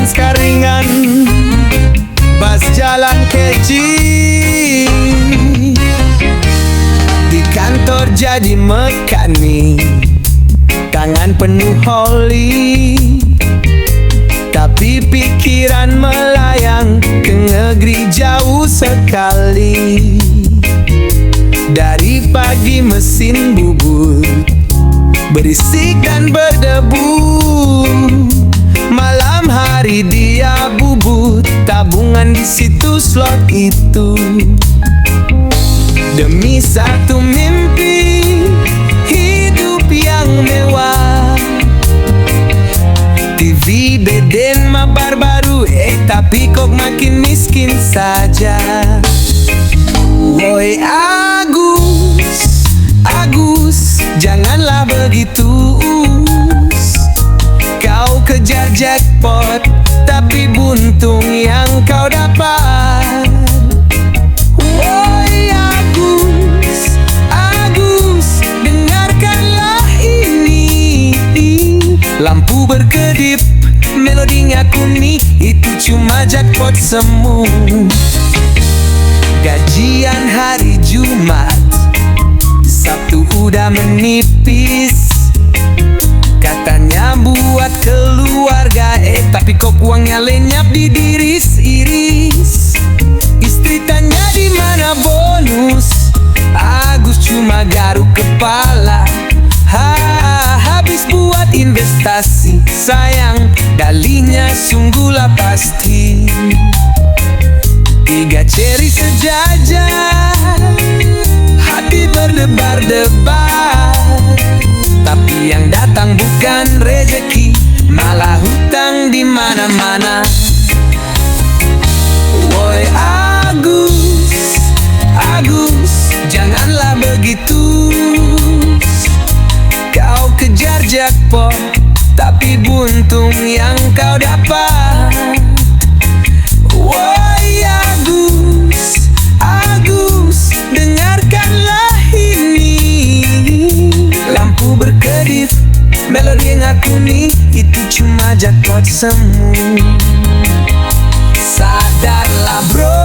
sekaringan pas jalan kecil. Di kantor jadi mekanik, tangan penuh oli, tapi pikiran melayang ke negeri jauh sekali. Dari pagi mesin bubut berisik dan berdebu, malam hari dia bubut tabungan di situ slot itu. Demi satu mimpi hidup yang mewah, TV beden mabar baru, tapi kok makin miskin saja. Woi Agus, Agus, janganlah begitu. Kau kejar jackpot, tapi buntung yang kau dapat. Woi Agus, Agus, dengarkanlah ini. Lampu berkedip, melodinya kuning, itu cuma jackpot semu. Gajian hari Jumat, Sabtu udah menipis. Katanya buat keluarga, tapi kok uangnya lenyap di diris-iris. Istri tanya di mana bonus, Agus cuma garuk kepala. Habis buat investasi, sayang dalinya sungguhlah pasti. 3 ceri sejajar, hati berdebar-debar, tapi yang datang bukan rezeki, malah hutang di mana-mana. Woi Agus, Agus, janganlah begitu. Kau kejar jackpot, tapi buntung yang kau dapat. Woi Agus, Agus, dengarkanlah ini. Lampu berkedip, melodi yang kuning, itu cuma jackpot semu. Sadarlah bro,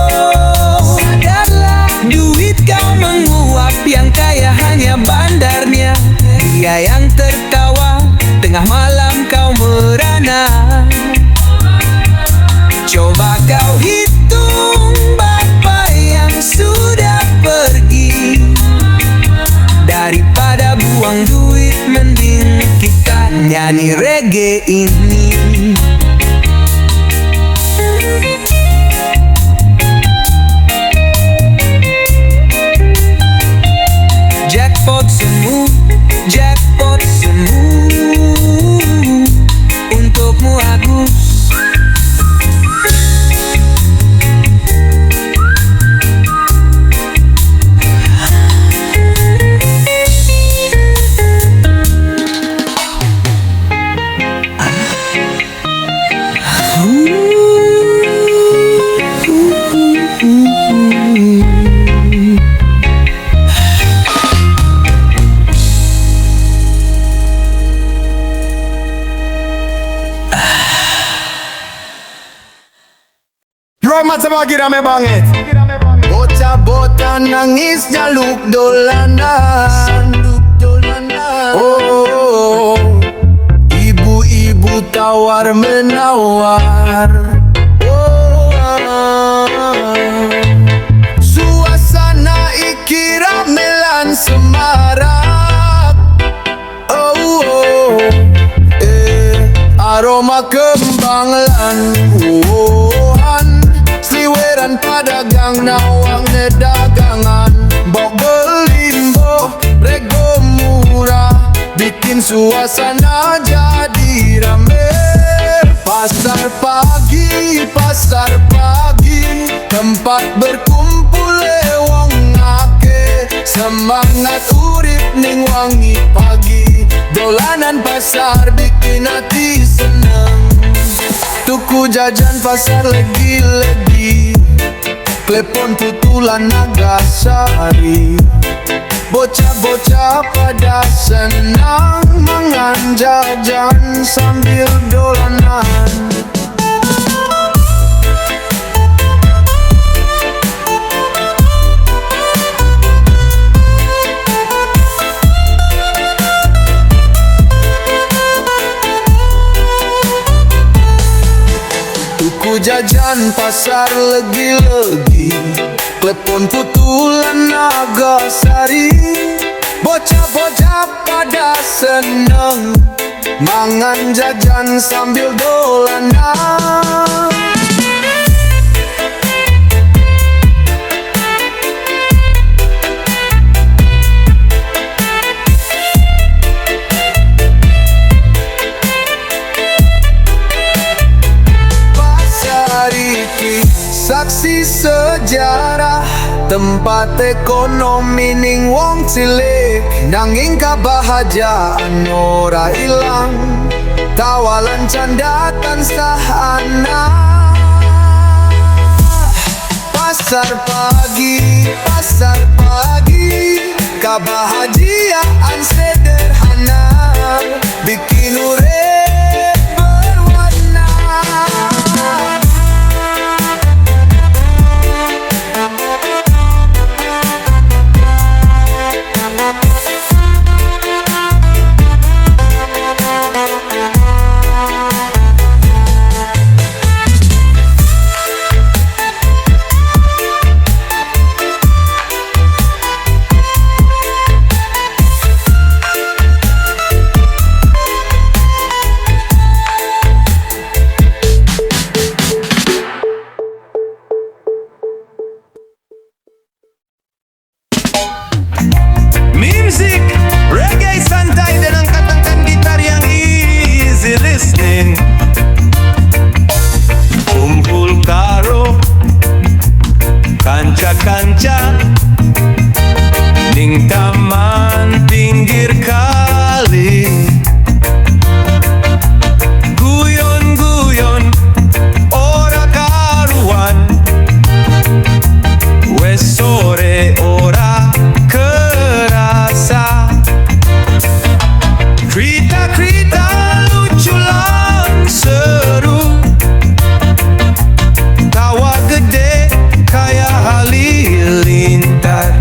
sadarlah, duit kau menguap, yang kaya hanya bandarnya. Dia yang tertawa, tengah malam kau merana. Coba kau hitung berapa yang sudah pergi. Daripada buang duit, mending kita nyanyi reggae ini. Jackpot semu, jackpot semu, untukmu Agus. Bagi rame banget. Bocah-bocah nangis jaluk dolanan. Oh, ibu-ibu tawar menawar. Suasana ikira melan semarak. Aroma kembang lan sliweran padagang nawang nedagangan. Bok belimbo rego murah, bikin suasana jadi rame. Pasar pagi, tempat berkumpul wong ake. Semangat urip ning wangi pagi, dolanan pasar bikin hati seneng. Tuku jajan pasar legi-legi, klepon tutulan Nagasari. Bocah-bocah pada senang mangan jajan sambil dolanan. jajan pasar legi-legi, klepon putulan Nagasari. Bocah-bocah pada seneng mangan jajan sambil dolanan. Saksi sejarah tempat ekonomi ning wong cilik, nanging kabahajaan ora ilang, tawalan canda tansah ana. Pasar pagi, kebahagiaan sederhana bikin urip berwarna. Music, reggae santai dan angkat-angkat gitar yang easy listening. Kumpul karo kanca-kanca ning taman pinggir kali. Guyon-guyon ora karuan, wes sore ora kerasa. Cerita-cerita lucu lan seru, tawa gede kayak halilintar.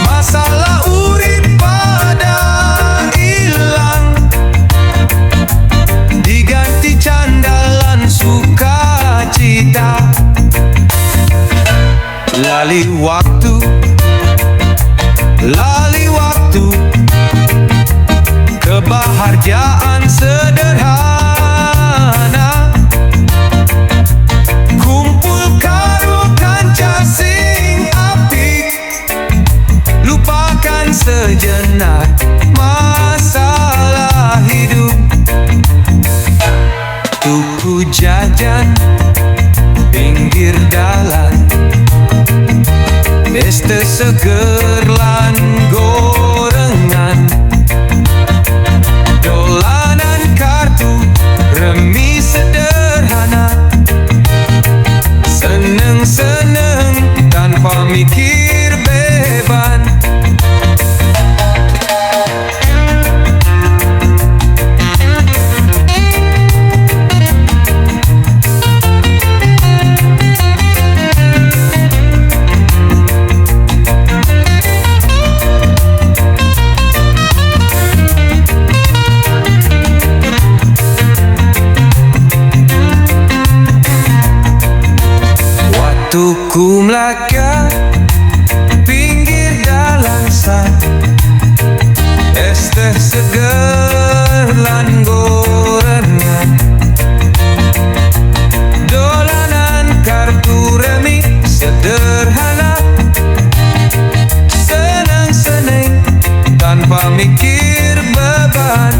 Masalah urip pada ilang, diganti candalan sukacita. Lali waktu, kebahagiaan sederhana. Kumpul karo kanca sing apik, lupakan sejenak masalah hidup. Tuku jajan pinggir dalan, Mister seger lan gorengan, dolanan kartu remi sederhana. Seneng-seneng tanpa mikir beban. Tuku Melaka pinggir dalan san, es teh seger lan gorengan, dolanan kartu remi sederhana. Seneng-seneng tanpa mikir beban.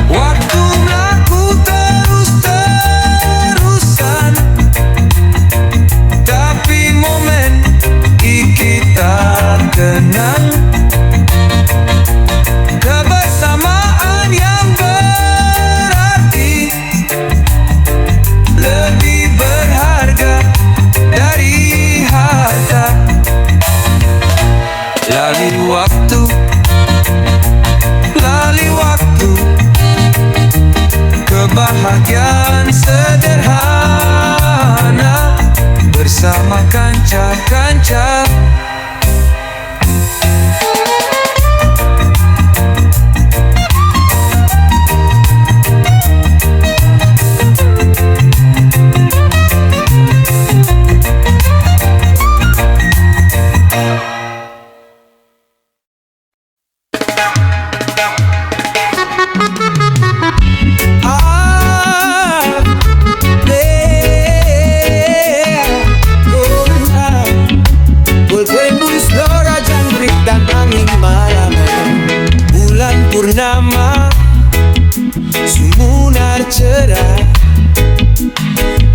Waktu melaku terus-terusan, tapi momen kita kenang. Kebersamaan yang berarti lebih berharga dari harta. Lali waktu, kebahagiaan sederhana bersama kanca-kanca. Istora jangkrik dan angin malam, bulan purnama sumunar cerah,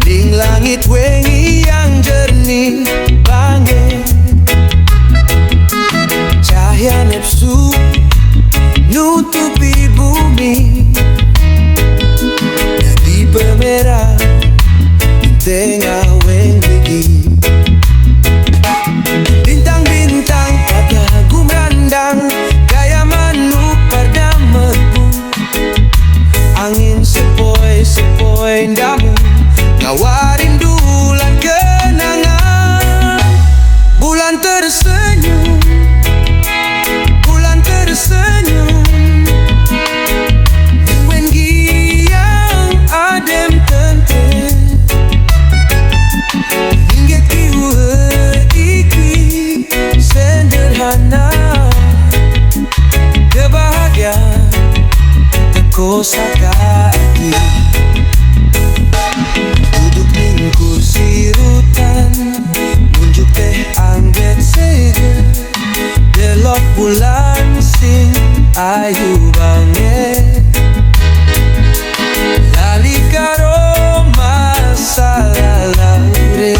ning langit wengi yang jernih banget. Cahaya nafsu nutupi bumi, jadi pemerah di tengah wengi. Bintang-bintang pada gumrandang, gaya manuk pada merbu. Angin sepoi-sepoi ndamu ngawarin dulan kenangan. Bulan tersenyum, bulan tersenyum, wengi yang adem tente. Hingga kiwet iki sederhana, kebahagiaan teko saka hati. Duduk ning kursi rutan, ngunjuk teh angget seger, delok bulan sing ayu banget. Lali karo masalah laure.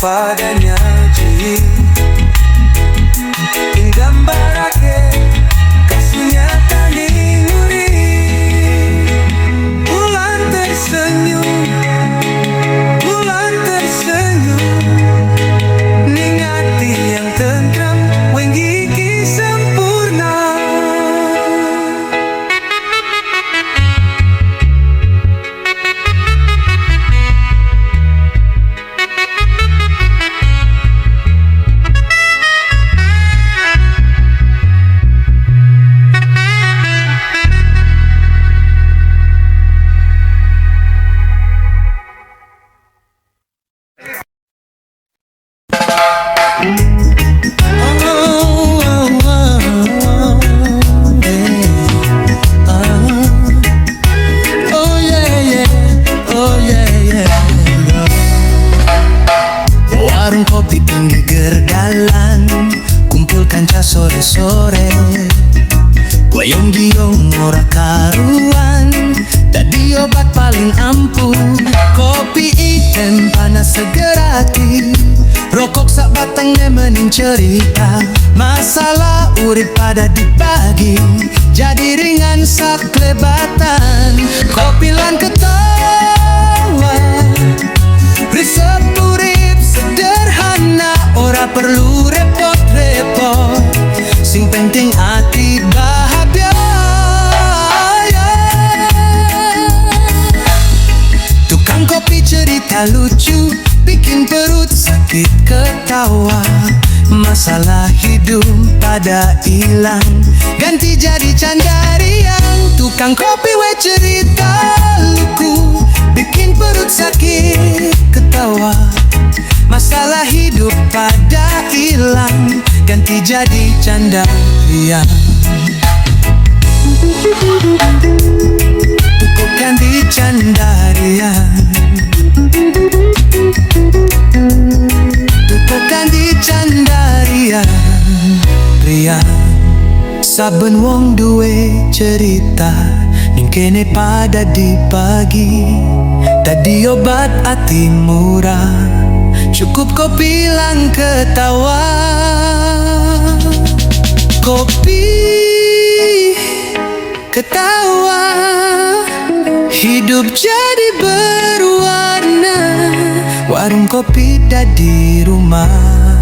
Padanya ji inggambarake kasihnya tani nguri. Bulan tersenyum, bulan tersenyum, ning hati yang tentram wengi ki sempurna. Warung kopi pinggir jalan, kumpul kanca sore-sore, goyong-giong ora karuan, tadi obat paling ampuh. Kopi item panas seger hati, rokok sak batang nemenin cerita. Masalah urip pada dibagi, jadi ringan sak klebatan. Kopi lan ketawa, resep urip sederhana, ora perlu repot-repot, sing penting hati bahagia. Tukang kopi cerita lucu, bikin perut sakit ketawa. Masalah hidup pada hilang, ganti jadi canda riang. Tukang kopi we cerita luku, bikin perut sakit ketawa. Masalah hidup pada hilang, ganti jadi canda riang. Saben wong duwe cerita ning kene pada dibagi. Tadi obat ati murah, cukup kopi lang ketawa. Kopi ketawa, hidup jadi berwarna. Warung kopi dah di rumah.